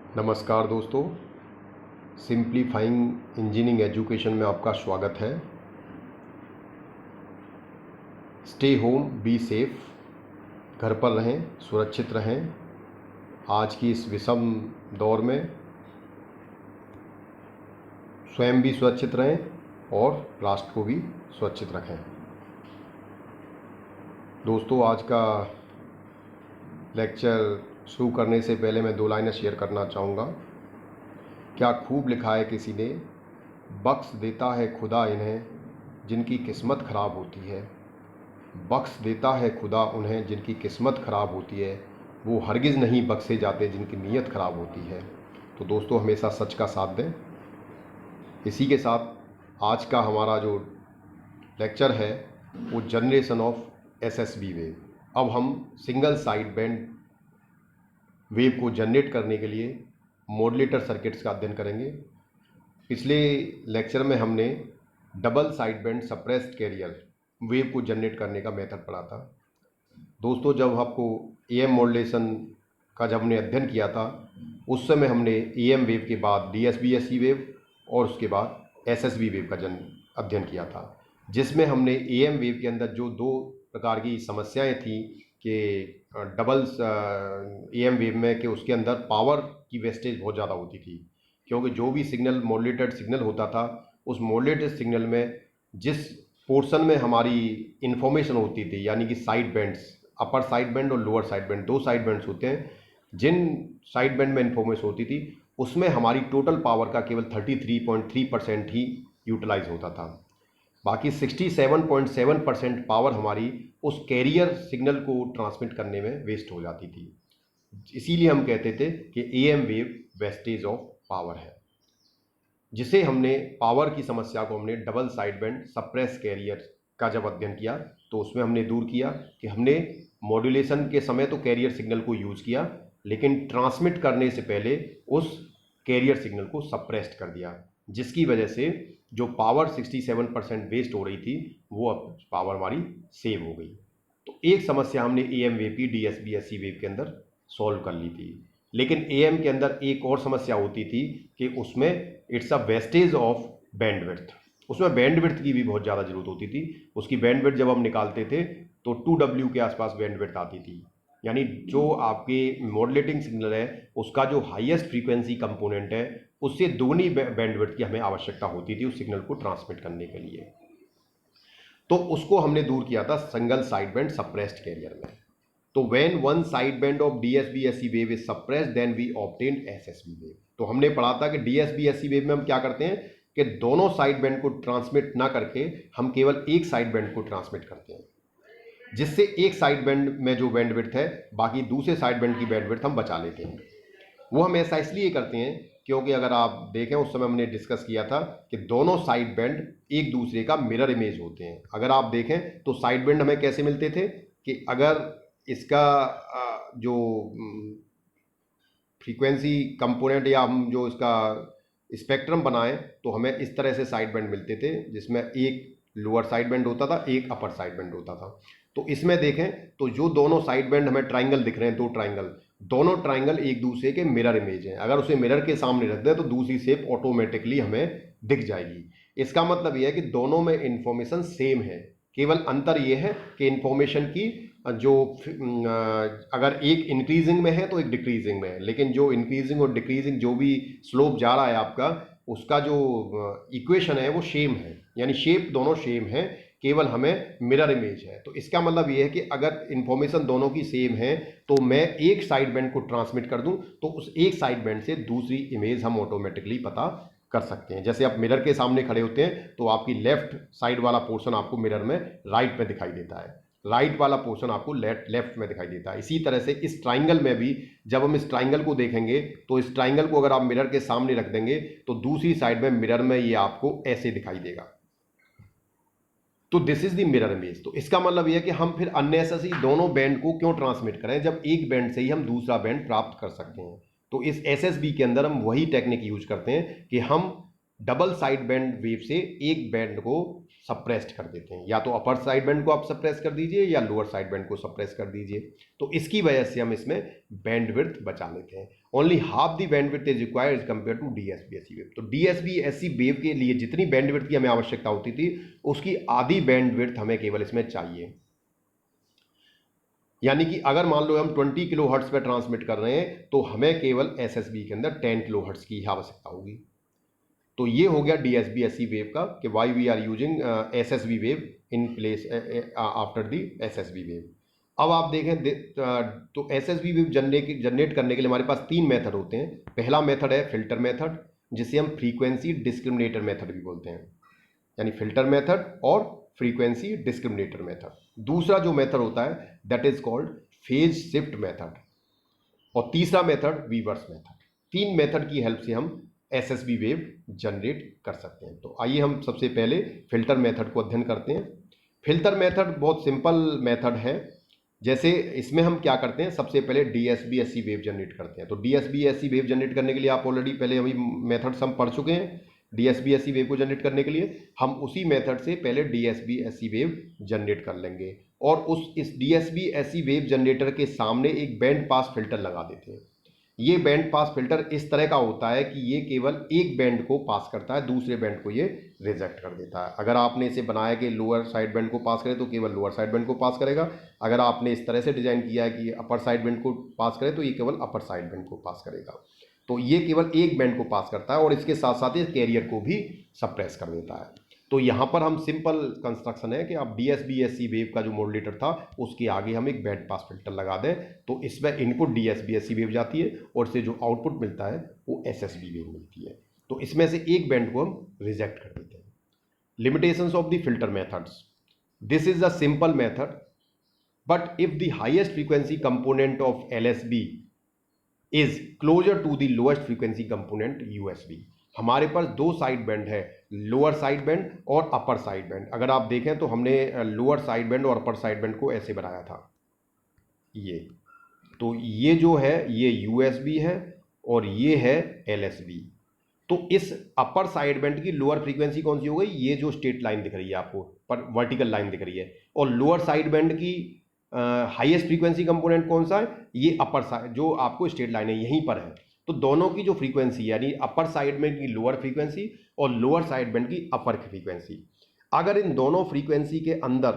नमस्कार दोस्तों, simplifying engineering education में आपका स्वागत है। स्टे होम, बी सेफ, घर पर रहें, सुरक्षित रहें। आज की इस विषम दौर में स्वयं भी सुरक्षित रहें और राष्ट्र को भी सुरक्षित रखें। दोस्तों, आज का लेक्चर शुरू करने से पहले मैं 2 लाइनें शेयर करना चाहूँगा। क्या खूब लिखा है किसी ने, बख्श देता है खुदा इन्हें जिनकी किस्मत ख़राब होती है। बख्श देता है खुदा उन्हें जिनकी किस्मत ख़राब होती है, वो हरगिज़ नहीं बख्शे जाते जिनकी नीयत ख़राब होती है। तो दोस्तों, हमेशा सच का साथ दें। इसी के साथ आज का हमारा जो लेक्चर है वो जनरेशन ऑफ एसएसबी वेव। अब हम सिंगल साइड बैंड वेव को जनरेट करने के लिए मॉड्यूलेटर सर्किट्स का अध्ययन करेंगे। पिछले लेक्चर में हमने double side band suppressed carrier wave को जनरेट करने का मेथड पढ़ा था। दोस्तों, जब आपको एएम मॉड्यूलेशन का जब हमने अध्ययन किया था, उस समय हमने एएम वेव के बाद डीएसबीएससी वेव और उसके बाद एसएसबी वेव का अध्ययन किया था, जिसमें हमने एएम वेव के अंदर जो 2 प्रकार की समस्याएं थी कि डबल एएम वेव में कि उसके अंदर पावर की वेस्टेज बहुत ज़्यादा होती थी, क्योंकि जो भी सिग्नल मॉड्यूलेटेड सिग्नल होता था, उस मॉड्यूलेटेड सिग्नल में जिस पोर्शन में हमारी इन्फॉर्मेशन होती थी, यानी कि side bands, upper side band और lower side band, 2 side bands होते हैं। जिन साइड बैंड में इन्फॉर्मेशन होती थी उसमें हमारी टोटल पावर का केवल 33.3% ही यूटिलाइज होता था। बाकी 67.7% पावर हमारी उस कैरियर सिग्नल को ट्रांसमिट करने में वेस्ट हो जाती थी। इसीलिए हम कहते थे कि AM wave wastage of power है, जिसे हमने पावर की समस्या को हमने double side band suppress carrier का जब अध्ययन किया तो उसमें हमने दूर किया कि हमने मॉड्यूलेशन के समय तो कैरियर सिग्नल को यूज़ किया, लेकिन ट्रांसमिट करने से पहले उस कैरियर सिग्नल को सप्रेस्ड कर दिया, जिसकी वजह से जो पावर 67% वेस्ट हो रही थी वो अब पावर हमारी सेव हो गई। तो एक समस्या हमने एएम वेव की डीएसबीएससी वेव के अंदर सॉल्व कर ली थी। लेकिन एएम के अंदर एक और समस्या होती थी कि उसमें it's a wastage of bandwidth. उसमें बैंडविड्थ की भी बहुत ज़्यादा ज़रूरत होती थी। उसकी बैंडविड्थ जब हम निकालते थे तो 2W के आसपास बैंडविड्थ आती थी, यानी जो आपके मॉड्यूलेटिंग सिग्नल है उसका जो हाईएस्ट फ्रीक्वेंसी कंपोनेंट है उससे दोगुनी बैंडविड्थ की हमें आवश्यकता होती थी उस सिग्नल को ट्रांसमिट करने के लिए। तो उसको हमने दूर किया था single side band suppressed carrier में। तो when one side band of DSBSC wave is suppressed then we obtain SSB wave. तो हमने पढ़ा था कि डीएसबीएससी वेव में हम क्या करते हैं कि दोनों साइड बैंड को ट्रांसमिट ना करके हम केवल एक साइड बैंड को ट्रांसमिट करते हैं, जिससे एक साइड बैंड में जो बैंडविड्थ है बाकी दूसरे साइड बैंड की बैंडविड्थ हम बचा लेते हैं। वो हम ऐसा इसलिए करते हैं क्योंकि अगर आप देखें उस समय हमने डिस्कस किया था कि दोनों साइड बैंड एक दूसरे का मिरर इमेज होते हैं। अगर आप देखें तो साइड बैंड हमें कैसे मिलते थे कि अगर इसका जो फ्रीक्वेंसी कंपोनेंट या हम जो इसका स्पेक्ट्रम बनाएं तो हमें इस तरह से साइड बैंड मिलते थे, जिसमें एक लोअर साइड बैंड होता था, एक अपर साइड बैंड होता था। तो इसमें देखें तो जो दोनों साइड बैंड हमें ट्राइंगल दिख रहे हैं, 2 ट्राइंगल, दोनों ट्राइंगल एक दूसरे के मिरर इमेज हैं। अगर उसे मिरर के सामने रख दें तो दूसरी शेप ऑटोमेटिकली हमें दिख जाएगी। इसका मतलब यह है कि दोनों में इंफॉर्मेशन सेम है, केवल अंतर यह है कि इंफॉर्मेशन की जो अगर एक इंक्रीजिंग में है तो एक डिक्रीजिंग में है, लेकिन जो इंक्रीजिंग और डिक्रीजिंग जो भी स्लोप जा रहा है आपका, उसका जो इक्वेशन है वो सेम है, यानी शेप दोनों सेम है, केवल हमें मिरर इमेज है। तो इसका मतलब ये है कि अगर इंफॉर्मेशन दोनों की सेम है तो मैं एक साइड बैंड को ट्रांसमिट कर दूं तो उस एक साइड बैंड से दूसरी इमेज हम ऑटोमेटिकली पता कर सकते हैं। जैसे आप मिरर के सामने खड़े होते हैं तो आपकी लेफ्ट साइड वाला पोर्शन आपको मिरर में राइट में दिखाई देता है, राइट वाला पोर्शन आपको लेफ्ट में दिखाई देता है। इसी तरह से इस ट्राइंगल में भी जब हम इस ट्राइंगल को देखेंगे तो इस ट्राइंगल को अगर आप मिरर के सामने रख देंगे तो दूसरी साइड में मिरर में ये आपको ऐसे दिखाई देगा। तो this is the mirror image. तो इसका मतलब यह है कि हम फिर अननेसेसरी दोनों बैंड को क्यों ट्रांसमिट करें जब एक बैंड से ही हम दूसरा बैंड प्राप्त कर सकते हैं। तो इस एसएसबी के अंदर हम वही टेक्निक यूज करते हैं कि हम डबल साइड बैंड वेव से एक बैंड को सप्रेस्ड कर देते हैं। या तो अपर साइड बैंड को आप सप्रेस कर दीजिए या लोअर साइड बैंड को सप्रेस कर दीजिए। तो इसकी वजह से हम इसमें बैंडविड्थ बचा लेते हैं। Only half the bandwidth is required compare to DSB wave. तो डीएसबी वेव के लिए जितनी बैंडविड्थ की हमें आवश्यकता होती थी उसकी आधी बैंडविड्थ हमें केवल इसमें चाहिए। यानी कि अगर मान लो हम 20 किलो हर्ट्ज पर ट्रांसमिट कर रहे हैं तो हमें केवल एसएसबी के अंदर 10 किलो हर्ट्ज की आवश्यकता होगी। तो ये हो गया डीएसबी वेव का कि why we are using SSB wave in place after the SSB wave. अब आप देखें तो एसएसबी वेव जनरेट करने के लिए हमारे पास तीन मेथड होते हैं। पहला मेथड है फिल्टर मेथड, जिसे हम फ्रीक्वेंसी डिस्क्रिमिनेटर मेथड भी बोलते हैं, यानी फिल्टर मेथड और फ्रीक्वेंसी डिस्क्रिमिनेटर मेथड। दूसरा जो मेथड होता है that is called phase shift method, और तीसरा मेथड वीवर्स मेथड। तीन मेथड की हेल्प से हम एसएसबी वेव जनरेट कर सकते हैं। तो आइए हम सबसे पहले फिल्टर मेथड को अध्ययन करते हैं। फिल्टर मेथड बहुत सिंपल मेथड है। जैसे इसमें हम क्या करते हैं, सबसे पहले डीएसबी वेव जनरेट करते हैं। तो डीएसबी वेव जनरेट करने के लिए आप ऑलरेडी पहले अभी मेथड्स हम पढ़ चुके हैं। डीएसबी वेव को जनरेट करने के लिए हम उसी मेथड से पहले डीएसबी वेव जनरेट कर लेंगे और इस डीएसबी वेव जनरेटर के सामने एक बैंड पास फिल्टर लगा देते हैं। ये बैंड पास फिल्टर इस तरह का होता है कि ये केवल एक बैंड को पास करता है, दूसरे बैंड को ये रिजेक्ट कर देता है। अगर आपने इसे बनाया कि लोअर साइड बैंड को पास करे तो केवल लोअर साइड बैंड को पास करेगा। अगर आपने इस तरह से डिजाइन किया है कि अपर साइड बैंड को पास करे तो ये केवल अपर साइड बैंड को पास करेगा। तो ये केवल एक बैंड को पास करता है और इसके साथ साथ ये कैरियर को भी सप्रेस कर देता है। तो यहाँ पर हम सिंपल कंस्ट्रक्शन है कि आप डीएसबी वेव का जो मॉड्यूलेटर था उसके आगे हम एक बैंड पास फिल्टर लगा दें तो इसमें इनपुट डीएसबी वेव जाती है और इससे जो आउटपुट मिलता है वो एसएसबी वेव मिलती है। तो इसमें से एक बैंड को हम रिजेक्ट कर देते हैं। Limitations of the filter methods, this is a simple method but if the highest frequency component of LSB is closer to the lowest frequency component USB. हमारे पास दो साइड बैंड है, लोअर साइड बैंड और upper side band. अगर आप देखें तो हमने लोअर साइड बैंड और अपर साइड बैंड को ऐसे बनाया था, ये तो ये जो है ये यूएसबी है और ये है एलएसबी। तो इस अपर साइड बैंड की लोअर फ्रीक्वेंसी कौन सी हो गई, ये जो स्ट्रेट लाइन दिख रही है आपको पर वर्टिकल लाइन दिख रही है, और लोअर साइड बैंड की हाईएस्ट फ्रीक्वेंसी कंपोनेंट कौन सा है, ये अपर साइड जो आपको स्ट्रेट लाइन है यहीं पर है। तो दोनों की जो फ्रीक्वेंसी यानी अपर साइड बैंड की लोअर फ्रीक्वेंसी और लोअर साइड बैंड की अपर फ्रीक्वेंसी, अगर इन दोनों फ्रीक्वेंसी के अंदर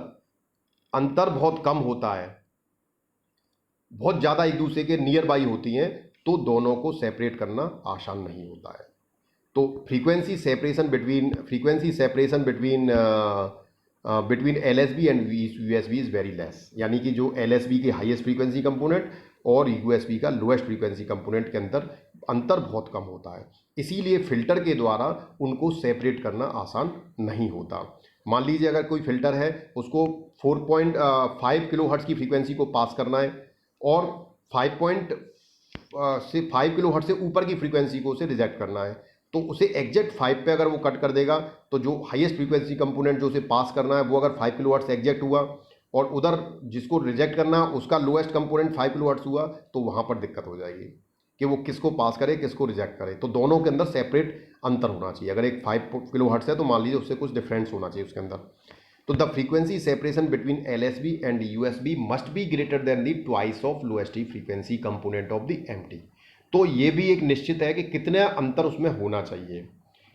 अंतर बहुत कम होता है, बहुत ज़्यादा एक दूसरे के नियर बाई होती हैं, तो दोनों को सेपरेट करना आसान नहीं होता है। तो frequency separation between LSB and USB is very less. यानी कि जो एलएसबी की हाईएस्ट फ्रीक्वेंसी कंपोनेंट और यूएसबी का लोएस्ट फ्रीक्वेंसी कंपोनेंट के अंदर अंतर बहुत कम होता है। इसीलिए फिल्टर के द्वारा उनको सेपरेट करना आसान नहीं होता। मान लीजिए अगर कोई फिल्टर है उसको 4.5 किलो हर्ट्ज की फ्रीक्वेंसी को पास करना है और 5 किलो हर्ट्ज से ऊपर की फ्रीक्वेंसी को उसे रिजेक्ट करना है, तो उसे एग्जैक्ट 5 पे अगर वो कट कर देगा तो जो हाईएस्ट फ्रीक्वेंसी कंपोनेंट जो उसे पास करना है वो अगर 5 किलो हर्ट्ज एग्जैक्ट हुआ और उधर जिसको रिजेक्ट करना है उसका लोएस्ट कंपोनेंट 5 किलो हर्ट्ज हुआ, तो वहाँ पर दिक्कत हो जाएगी कि वो किसको पास करे किसको रिजेक्ट करे। तो दोनों के अंदर सेपरेट अंतर होना चाहिए। अगर एक 5 किलो हर्ट्ज है तो मान लीजिए उससे कुछ डिफरेंस होना चाहिए उसके अंदर। तो the frequency separation between LSB and USB must be greater than the twice of lowest frequency component of the MT. तो ये भी एक निश्चित है कि कितना अंतर उसमें होना चाहिए।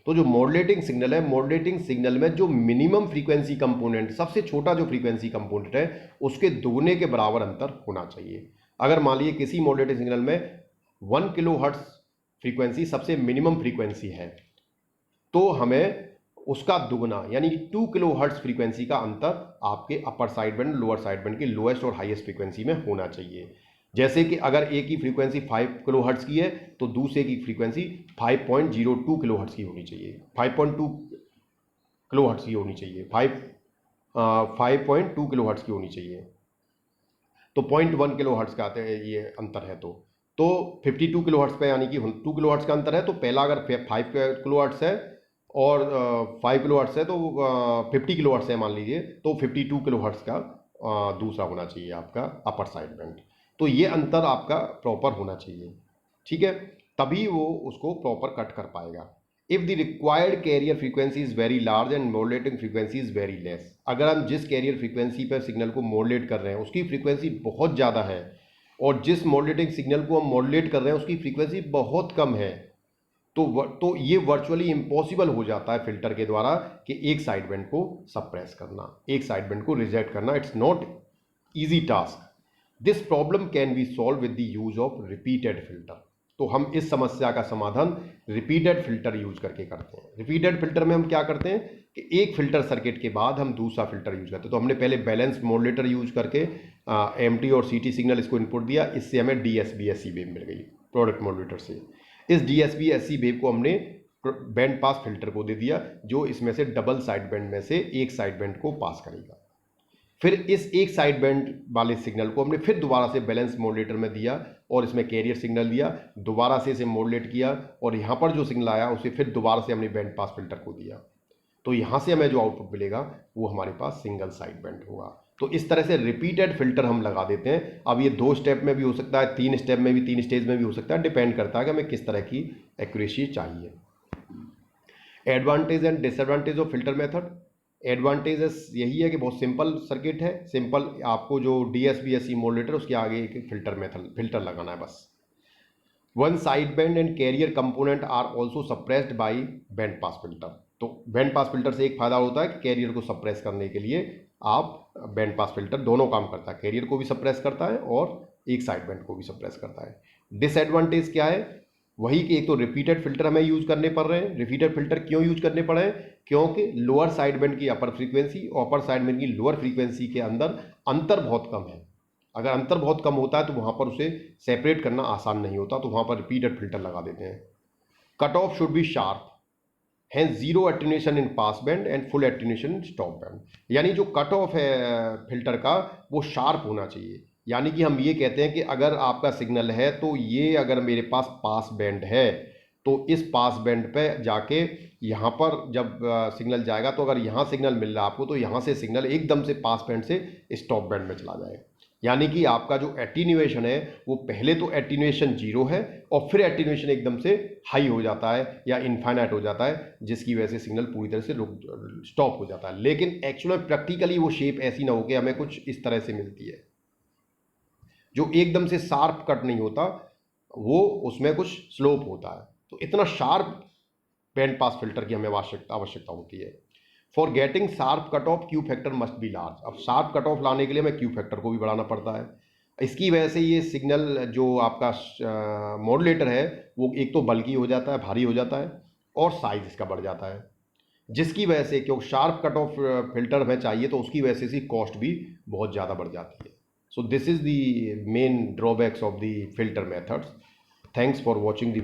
तो जो मॉड्यूलेटिंग सिग्नल है, मॉड्यूलेटिंग सिग्नल में जो मिनिमम फ्रीक्वेंसी कंपोनेंट, सबसे छोटा जो फ्रीक्वेंसी कंपोनेंट है उसके दोगुने के बराबर अंतर होना चाहिए। अगर मान लीजिए किसी मॉड्यूलेटिंग सिग्नल में 1 किलो हर्ट्ज फ्रीक्वेंसी सबसे मिनिमम फ्रीक्वेंसी है तो हमें उसका दुगना यानी 2 किलो हर्ट्ज फ्रीक्वेंसी का अंतर आपके अपर side band lower side band की लोएस्ट और हाईएस्ट फ्रीक्वेंसी में होना चाहिए। जैसे कि अगर एक की फ्रीक्वेंसी 5 किलो हर्ट्ज की है तो दूसरे की फ्रीक्वेंसी 5.02 किलो हर्ट्ज की होनी चाहिए, 5.2 किलो हर्ट्ज की होनी चाहिए, 5.2 किलो हर्ट्ज की होनी चाहिए। तो 0.1 किलो हर्ट्ज का आते हैं ये अंतर है। तो 52 किलो हर्ट्ज पे यानी कि 2 किलो हर्ट्ज का अंतर है। तो पहला अगर 5 किलो हर्ट्ज है और 5 किलो हर्ट्ज है तो 50 किलो हर्ट्ज है मान लीजिए, तो 52 किलो हर्ट्ज का दूसरा होना चाहिए आपका अपर साइड बैंड। तो ये अंतर आपका प्रॉपर होना चाहिए, ठीक है, तभी वो उसको प्रॉपर कट कर पाएगा। If the required carrier frequency is very large and modulating frequency is very less, अगर हम जिस कैरियर फ्रीक्वेंसी पर सिग्नल को मॉड्यूलेट कर रहे हैं उसकी फ्रीक्वेंसी बहुत ज़्यादा है और जिस मॉड्यूलेटिंग सिग्नल को हम मॉड्यूलेट कर रहे हैं उसकी फ्रीक्वेंसी बहुत कम है, तो ये वर्चुअली इम्पॉसिबल हो जाता है फिल्टर के द्वारा कि एक साइड बैंड को सप्रेस करना, एक साइड बैंड को रिजेक्ट करना। It's not easy task. This problem can be solve with the use of repeated filter. तो हम इस समस्या का समाधान रिपीटेड फिल्टर यूज करके करते हैं। रिपीटेड फिल्टर में हम क्या करते हैं कि एक फिल्टर सर्किट के बाद हम दूसरा फिल्टर यूज करते हैं। तो हमने पहले बैलेंस मॉड्यूलेटर यूज करके एमटी और सीटी सिग्नल इसको इनपुट दिया, इससे हमें डीएसबी एससी वेव मिल गई प्रोडक्ट मॉड्यूलेटर से। इस डीएसबी एससी वेव को हमने बैंड पास फिल्टर को दे दिया जो इसमें से डबल साइड बैंड में से एक साइड बैंड को पास करेगा। फिर इस एक साइड बैंड वाले सिग्नल को हमने फिर दोबारा से बैलेंस मॉड्यूलेटर में दिया और इसमें कैरियर सिग्नल दिया, दोबारा से इसे मॉड्यूलेट किया और यहाँ पर जो सिग्नल आया उसे फिर दोबारा से हमने बैंड पास फिल्टर को दिया। तो यहाँ से हमें जो आउटपुट मिलेगा वो हमारे पास सिंगल साइड बैंड होगा। तो इस तरह से रिपीटेड फिल्टर हम लगा देते हैं। अब ये 2 स्टेप में भी हो सकता है, 3 स्टेप में भी, 3 स्टेज में भी हो सकता है, डिपेंड करता है कि हमें किस तरह की एक्यूरेसी चाहिए। Advantage and disadvantage of filter method. Advantages यही है कि बहुत सिंपल सर्किट है, सिंपल, आपको जो डीएसबी एससी मॉड्यूलेटर उसके आगे एक फिल्टर लगाना है बस। One side band and carrier component are also suppressed by band pass filter. तो बैंड पास फिल्टर से एक फायदा होता है कि कैरियर को सप्रेस करने के लिए आप बैंड पास फिल्टर दोनों काम करता है, कैरियर को भी सप्रेस करता है और एक साइड बैंड को भी सप्रेस करता है। डिसएडवांटेज क्या है? वही कि एक तो रिपीटेड फिल्टर हमें यूज करने पड़ रहे हैं। रिपीटेड फिल्टर क्यों यूज करने पड़े हैं? क्योंकि लोअर साइड बैंड की अपर फ्रीक्वेंसी और अपर साइड बैंड की लोअर फ्रीक्वेंसी के अंदर अंतर बहुत कम है। अगर अंतर बहुत कम होता है तो वहाँ पर उसे सेपरेट करना आसान नहीं होता, तो वहाँ पर रिपीटेड फिल्टर लगा देते हैं। Cut off should be sharp, hence zero attenuation in pass band and full attenuation in stop band. यानी जो कट ऑफ है फिल्टर का वो शार्प होना चाहिए। यानी कि हम ये कहते हैं कि अगर आपका सिग्नल है तो ये अगर मेरे पास पास बैंड है तो इस पास बैंड पे जाके यहाँ पर जब सिग्नल जाएगा तो अगर यहाँ सिग्नल मिल रहा है आपको तो यहाँ से सिग्नल एकदम से पास बैंड से स्टॉप बैंड में चला जाए। यानी कि आपका जो एटीन्यूएशन है वो पहले तो एटीन्यूएशन 0 है और फिर एटीन्यूएशन एकदम से हाई हो जाता है या इनफाइनाइट हो जाता है, जिसकी वजह से सिग्नल पूरी तरह से स्टॉप हो जाता है। लेकिन एक्चुअली प्रैक्टिकली वो शेप ऐसी ना हो कि हमें कुछ इस तरह से मिलती है जो एकदम से शार्प कट नहीं होता, वो उसमें कुछ स्लोप होता है। तो इतना शार्प बैंड पास फिल्टर की हमें आवश्यकता होती है। For getting sharp cut off Q factor must be large. अब शार्प कट ऑफ लाने के लिए हमें क्यू फैक्टर को भी बढ़ाना पड़ता है। इसकी वजह से ये सिग्नल जो आपका मॉड्यूलेटर है वो एक तो बल्की हो जाता है, भारी हो जाता है और साइज इसका बढ़ जाता है, जिसकी वजह से क्योंकि शार्प कट ऑफ फिल्टर हमें चाहिए तो उसकी वजह से इसकी कॉस्ट भी बहुत ज़्यादा बढ़ जाती है। So this is the main drawbacks of the filter methods. Thanks for watching the